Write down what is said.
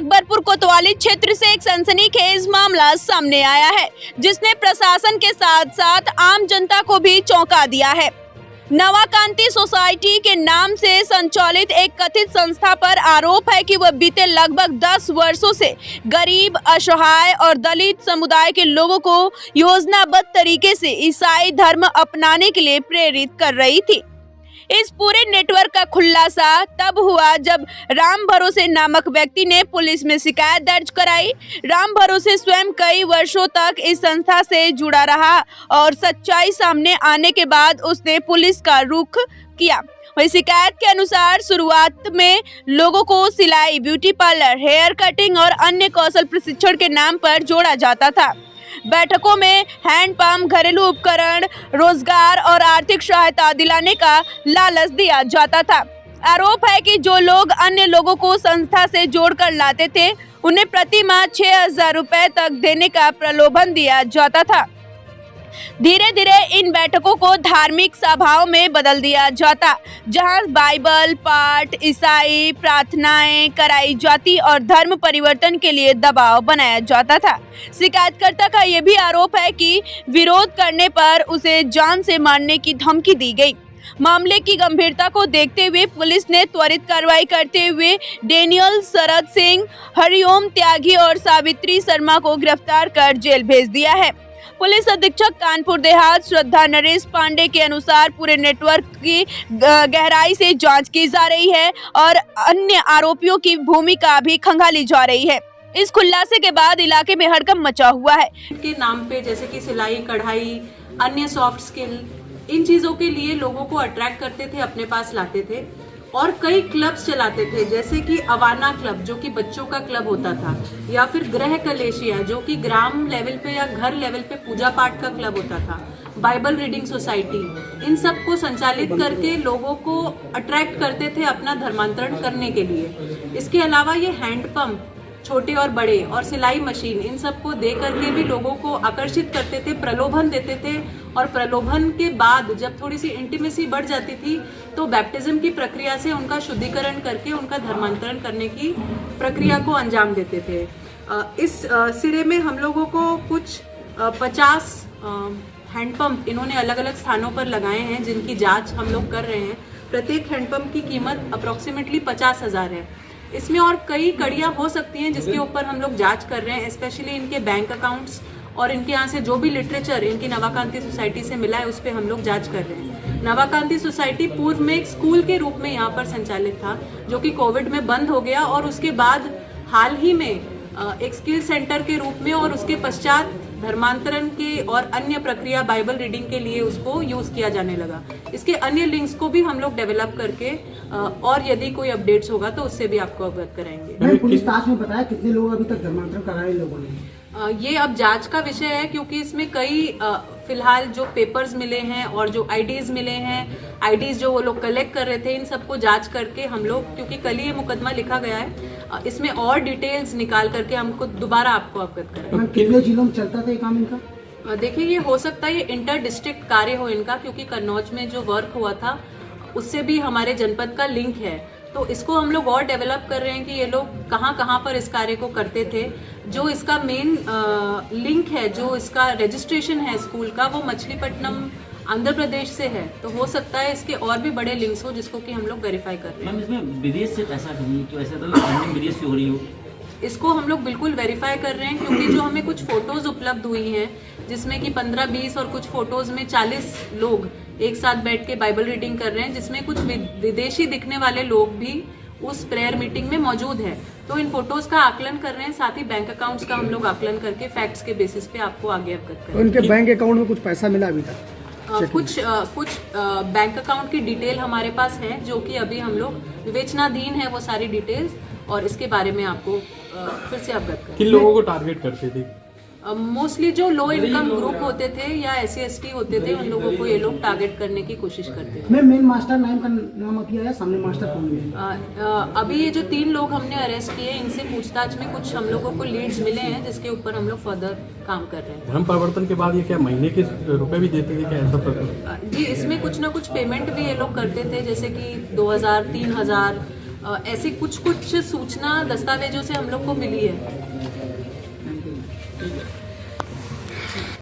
अकबरपुर कोतवाली क्षेत्र से एक सनसनीखेज मामला सामने आया है, जिसने प्रशासन के साथ साथ आम जनता को भी चौंका दिया है। नवाकांति सोसाइटी के नाम से संचालित एक कथित संस्था पर आरोप है कि वह बीते लगभग 10 वर्षों से गरीब, असहाय और दलित समुदाय के लोगों को योजनाबद्ध तरीके से ईसाई धर्म अपनाने के लिए प्रेरित कर रही थी। इस पूरे नेटवर्क का खुलासा तब हुआ जब राम भरोसे नामक व्यक्ति ने पुलिस में शिकायत दर्ज कराई। राम भरोसे स्वयं कई वर्षों तक इस संस्था से जुड़ा रहा और सच्चाई सामने आने के बाद उसने पुलिस का रुख किया। वही शिकायत के अनुसार शुरुआत में लोगों को सिलाई, ब्यूटी पार्लर, हेयर कटिंग और अन्य कौशल प्रशिक्षण के नाम पर जोड़ा जाता था। बैठकों में हैंडपंप, घरेलू उपकरण, रोजगार और आर्थिक सहायता दिलाने का लालच दिया जाता था। आरोप है कि जो लोग अन्य लोगों को संस्था से जोड़कर लाते थे, उन्हें प्रति माह 6,000 रुपए तक देने का प्रलोभन दिया जाता था। धीरे धीरे इन बैठकों को धार्मिक सभाओं में बदल दिया जाता, जहां बाइबल पाठ, ईसाई प्रार्थनाएं कराई जाती और धर्म परिवर्तन के लिए दबाव बनाया जाता था। शिकायतकर्ता का यह भी आरोप है कि विरोध करने पर उसे जान से मारने की धमकी दी गई। मामले की गंभीरता को देखते हुए पुलिस ने त्वरित कार्रवाई करते हुए डेनियल शरद सिंह, हरिओम त्यागी और सावित्री शर्मा को गिरफ्तार कर जेल भेज दिया है। पुलिस अधीक्षक कानपुर देहात श्रद्धा नरेश पांडे के अनुसार पूरे नेटवर्क की गहराई से जांच की जा रही है और अन्य आरोपियों की भूमिका भी खंगाली जा रही है। इस खुलासे के बाद इलाके में हड़कंप मचा हुआ है। के नाम पे जैसे कि सिलाई, कढ़ाई, अन्य सॉफ्ट स्किल, इन चीजों के लिए लोगों को अट्रैक्ट करते थे, अपने पास लाते थे और कई क्लब्स चलाते थे, जैसे कि अवाना क्लब जो कि बच्चों का क्लब होता था, या फिर ग्रह कलेशिया जो कि ग्राम लेवल पे या घर लेवल पे पूजा पाठ का क्लब होता था, बाइबल रीडिंग सोसाइटी, इन सब को संचालित करके लोगों को अट्रैक्ट करते थे अपना धर्मांतरण करने के लिए। इसके अलावा ये हैंडपंप, छोटे और बड़े, और सिलाई मशीन, इन सब को दे करके भी लोगों को आकर्षित करते थे, प्रलोभन देते थे और प्रलोभन के बाद जब थोड़ी सी इंटीमेसी बढ़ जाती थी तो बैप्टिज्म की प्रक्रिया से उनका शुद्धिकरण करके उनका धर्मांतरण करने की प्रक्रिया को अंजाम देते थे। इस सिरे में हम लोगों को कुछ 50 हैंडपंप इन्होंने अलग अलग स्थानों पर लगाए हैं, जिनकी जांच हम लोग कर रहे हैं। प्रत्येक हैंडपंप की कीमत अप्रोक्सीमेटली 50,000 है। इसमें और कई कड़ियां हो सकती हैं जिसके ऊपर हम लोग जांच कर रहे हैं, स्पेशली इनके बैंक अकाउंट्स और इनके यहाँ से जो भी लिटरेचर इनकी नवाकांति सोसाइटी से मिला है उस पर हम लोग जांच कर रहे हैं। नवाकांति सोसाइटी पूर्व में एक स्कूल के रूप में यहाँ पर संचालित था, जो कि कोविड में बंद हो गया और उसके बाद हाल ही में एक स्किल सेंटर के रूप में और उसके पश्चात धर्मांतरण के और अन्य प्रक्रिया बाइबल रीडिंग के लिए उसको यूज किया जाने लगा। इसके अन्य लिंक्स को भी हम लोग डेवलप करके और यदि कोई अपडेट्स होगा तो उससे भी आपको अवगत कराएंगे। पुलिस ताश में बताया कितने लोग अभी तक धर्मांतरण कराए लोगों ने? ये अब जांच का विषय है, क्योंकि इसमें कई फिलहाल जो पेपर्स मिले हैं और जो आईडीज मिले हैं, आईडीज जो वो लोग कलेक्ट कर रहे थे, इन सबको जांच करके हम लोग, क्योंकि कल ही ये मुकदमा लिखा गया है, इसमें और डिटेल्स निकाल करके हमको दोबारा आपको अवगत करेंगे। कितने जिलों में चलता था ये काम इनका? देखिए, ये हो सकता है ये इंटर डिस्ट्रिक्ट कार्य हो इनका, क्योंकि कन्नौज में जो वर्क हुआ था उससे भी हमारे जनपद का लिंक है। तो इसको हम लोग और डेवलप कर रहे हैं कि ये लोग कहाँ कहाँ पर इस कार्य को करते थे। जो इसका मेन लिंक है, जो इसका रजिस्ट्रेशन है स्कूल का, वो मछलीपट्टनम आंध्र प्रदेश से है। तो हो सकता है इसके और भी बड़े लिंक्स हो, जिसको कि हम लोग वेरीफाई कर रहे हैं। मैम, इसमें विदेश से पैसा नहीं, तो ऐसा तो फंडिंग विदेश से हो रही हो? इसको हम लोग बिल्कुल वेरीफाई कर रहे हैं, क्योंकि जो हमें कुछ फोटोज उपलब्ध हुई हैं, जिसमें कि 15-20 और कुछ फोटोज में 40 लोग एक साथ बैठ के बाइबल रीडिंग कर रहे हैं, जिसमें कुछ विदेशी दिखने वाले लोग भी उस प्रेयर मीटिंग में मौजूद है। तो इन फोटोज का आकलन कर रहे हैं, साथ ही बैंक अकाउंट्स का हम लोग आकलन करके फैक्ट्स के बेसिस पे आपको आगे अवगत करेंगे। उनके बैंक अकाउंट में कुछ पैसा मिला अभी तक? कुछ बैंक अकाउंट की डिटेल हमारे पास है, जो कि अभी हम लोग विवेचनाधीन है वो सारी डिटेल्स, और इसके बारे में आपको फिर से अवगत करें। किन लोगों को टारगेट करते थे? मोस्टली जो लो इनकम ग्रुप होते थे या SC/ST होते थे, उन लोगों को ये लोग टारगेट करने की कोशिश करते थे। मैं मेन मास्टर नाम का नाम अभी आया सामने, मास्टर कौन है? अभी ये जो 3 लोग हमने अरेस्ट किए, इनसे पूछताछ में कुछ हम लोगों को लीड्स मिले हैं, जिसके ऊपर हम लोग फर्दर काम कर रहे हैं। धर्म परिवर्तन के बाद ये क्या महीने के रुपए भी देते थे क्या, ऐसा? जी, इसमें कुछ ना कुछ पेमेंट भी ये लोग करते थे, जैसे कि 2,000, 3,000 ऐसे कुछ कुछ सूचना दस्तावेजों से हम लोग को मिली है। Thank you.